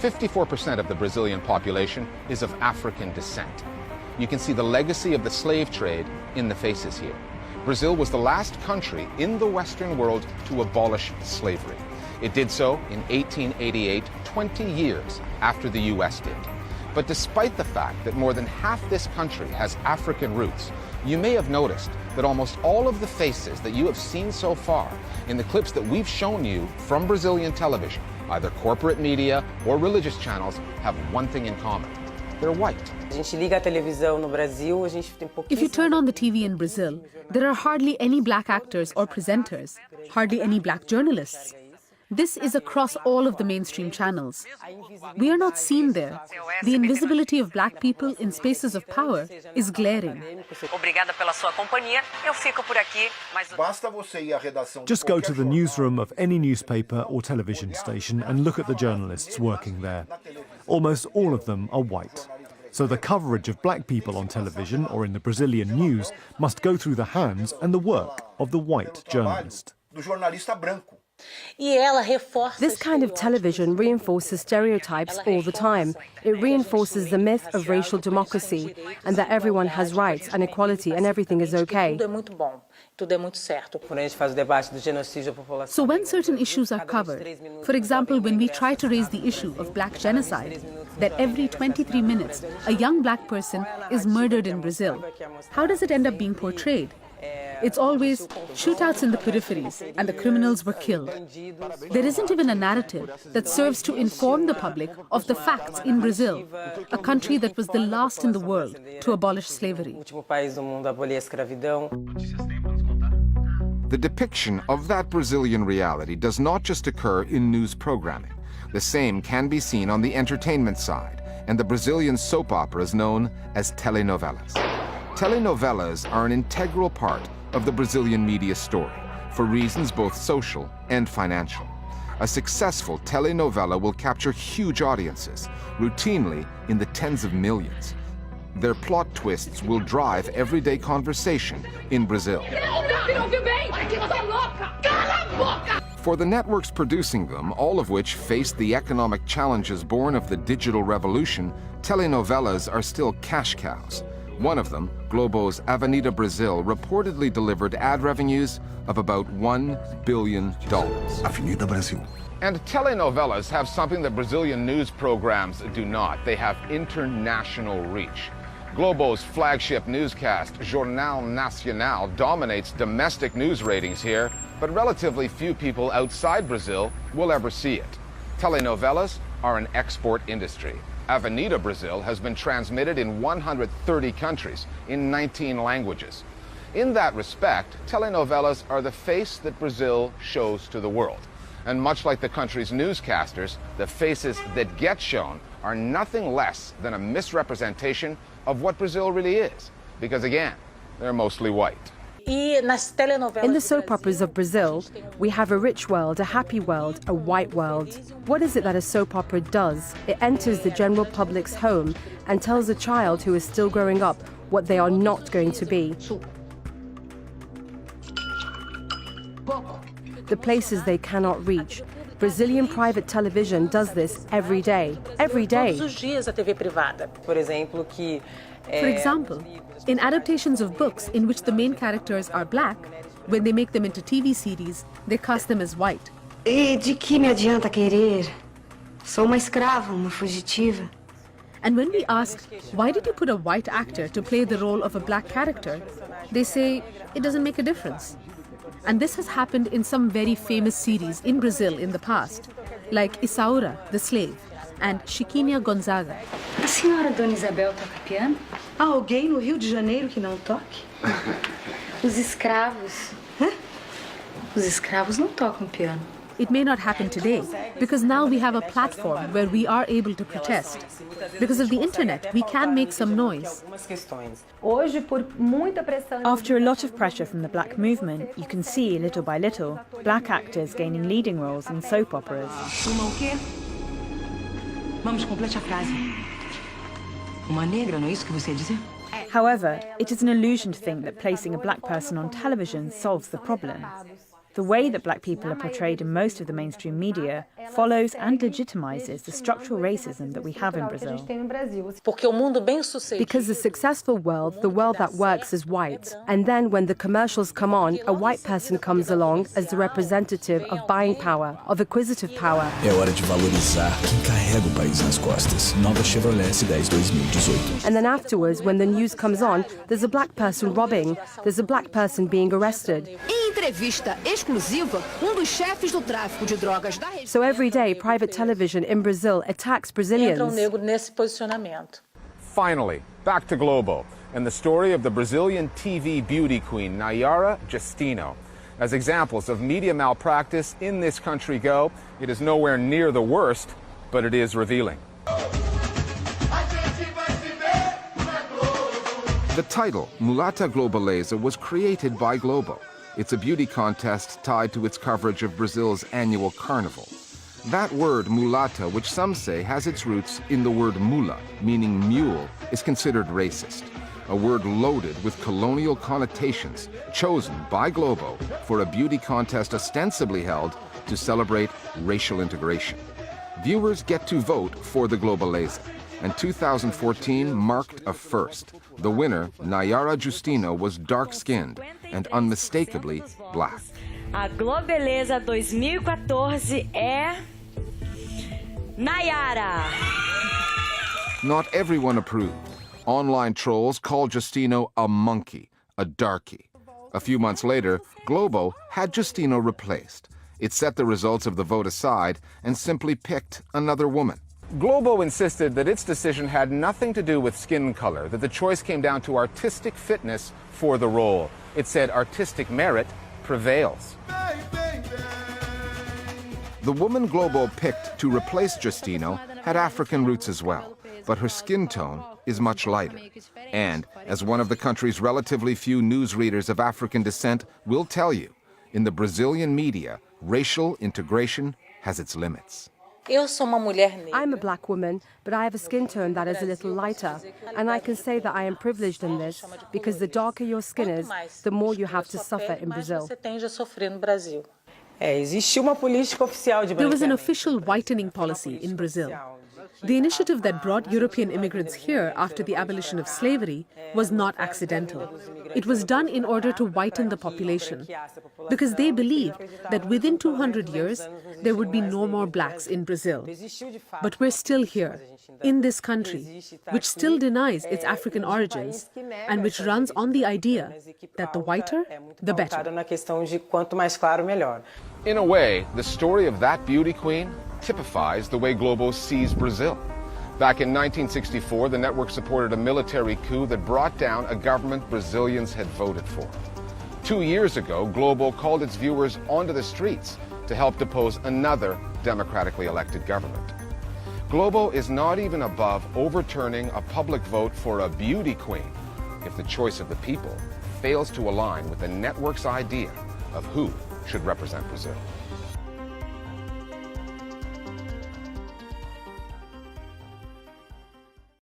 54% of the Brazilian population is of African descent. You can see the legacy of the slave trade in the faces here. Brazil was the last country in the Western world to abolish slavery. It did so in 1888, 20 years after the U.S. did. But despite the fact that more than half this country has African roots, you may have noticed that almost all of the faces that you have seen so far in the clips that we've shown you from Brazilian television, either corporate media or religious channels, have one thing in common. They're white. If you turn on the TV in Brazil, there are hardly any black actors or presenters, hardly any black journalists. This is across all of the mainstream channels. We are not seen there. The invisibility of black people in spaces of power is glaring. Just go to the newsroom of any newspaper or television station and look at the journalists working there. Almost all of them are white. So the coverage of black people on television or in the Brazilian news must go through the hands and the work of the white journalist. This kind of television reinforces stereotypes all the time. It reinforces the myth of racial democracy and that everyone has rights and equality and everything is okay. So when certain issues are covered, for example, when we try to raise the issue of black genocide, that every 23 minutes a young black person is murdered in Brazil, how does it end up being portrayed? It's always shootouts in the peripheries and the criminals were killed. There isn't even a narrative that serves to inform the public of the facts in Brazil, a country that was the last in the world to abolish slavery. The depiction of that Brazilian reality does not just occur in news programming. The same can be seen on the entertainment side and the Brazilian soap operas known as telenovelas. Telenovelas are an integral part of the Brazilian media story for reasons both social and financial. A successful telenovela will capture huge audiences, routinely in the tens of millions. Their plot twists will drive everyday conversation in Brazil. For the networks producing them, all of which face the economic challenges born of the digital revolution, telenovelas are still cash cows. One of them, Globo's Avenida Brazil, reportedly delivered ad revenues of about $1 billion. Avenida Brazil. And telenovelas have something that Brazilian news programs do not. They have international reach. Globo's flagship newscast, Jornal Nacional, dominates domestic news ratings here, but relatively few people outside Brazil will ever see it. Telenovelas are an export industry. Avenida Brazil has been transmitted in 130 countries in 19 languages. In that respect, telenovelas are the face that Brazil shows to the world. And much like the country's newscasters, the faces that get shown are nothing less than a misrepresentation of what Brazil really is. Because again, they're mostly white. In the soap operas of Brazil, we have a rich world, a happy world, a white world. What is it that a soap opera does? It enters the general public's home and tells a child who is still growing up what they are not going to be. The places they cannot reach. Brazilian private television does this every day. Every day. For example, in adaptations of books in which the main characters are black, when they make them into TV series, they cast them as white. E de que me adianta querer? Sou uma escrava, uma fugitiva. And when we ask, why did you put a white actor to play the role of a black character? They say, it doesn't make a difference. And this has happened in some very famous series in Brazil in the past, like Isaura, the slave, and Chiquinha Gonzaga. A senhora Dona Isabel toca piano? Há alguém no Rio de Janeiro que não toque? Os escravos. Hã? Os escravos não tocam piano. It may not happen today, because now we have a platform where we are able to protest. Because of the internet, we can make some noise. After a lot of pressure from the black movement, you can see, little by little, black actors gaining leading roles in soap operas. Uma o quê? Vamos, complete a frase. Uma negra, não é isso que você ia dizer? However, it is an illusion to think that placing a black person on television solves the problem. The way that black people are portrayed in most of the mainstream media follows and legitimizes the structural racism that we have in Brazil. Because the successful world, the world that works, is white. And then when the commercials come on, a white person comes along as the representative of buying power, of acquisitive power. É hora de valorizar quem carrega o país nas costas. Nova Chevrolet S10 2018. And then afterwards, when the news comes on, there's a black person robbing, there's a black person being arrested. So every day, private television in Brazil attacks Brazilians. Finally, back to Globo and the story of the Brazilian TV beauty queen Nayara Justino. As examples of media malpractice in this country go, it is nowhere near the worst, but it is revealing. The title, Mulata Globaleza, was created by Globo. It's a beauty contest tied to its coverage of Brazil's annual carnival. That word, mulata, which some say has its roots in the word mula, meaning mule, is considered racist. A word loaded with colonial connotations, chosen by Globo for a beauty contest ostensibly held to celebrate racial integration. Viewers get to vote for the Globaleza, and 2014 marked a first. The winner, Nayara Justino, was dark-skinned and unmistakably black. A Globeleza 2014 é Nayara. Not everyone approved. Online trolls called Justino a monkey, a darky. A few months later, Globo had Justino replaced. It set the results of the vote aside and simply picked another woman. Globo insisted that its decision had nothing to do with skin color, that the choice came down to artistic fitness for the role. It said artistic merit prevails. The woman Globo picked to replace Justino had African roots as well, but her skin tone is much lighter. And, as one of the country's relatively few newsreaders of African descent will tell you, in the Brazilian media, racial integration has its limits. I'm a black woman, but I have a skin tone that is a little lighter. And I can say that I am privileged in this, because the darker your skin is, the more you have to suffer in Brazil. There was an official whitening policy in Brazil. The initiative that brought European immigrants here after the abolition of slavery was not accidental. It was done in order to whiten the population, because they believed that within 200 years, there would be no more blacks in Brazil. But we're still here, in this country, which still denies its African origins, and which runs on the idea that the whiter, the better. In a way, the story of that beauty queen typifies the way Globo sees Brazil. Back in 1964, the network supported a military coup that brought down a government Brazilians had voted for. 2 years ago, Globo called its viewers onto the streets to help depose another democratically elected government. Globo is not even above overturning a public vote for a beauty queen if the choice of the people fails to align with the network's idea of who should represent Brazil.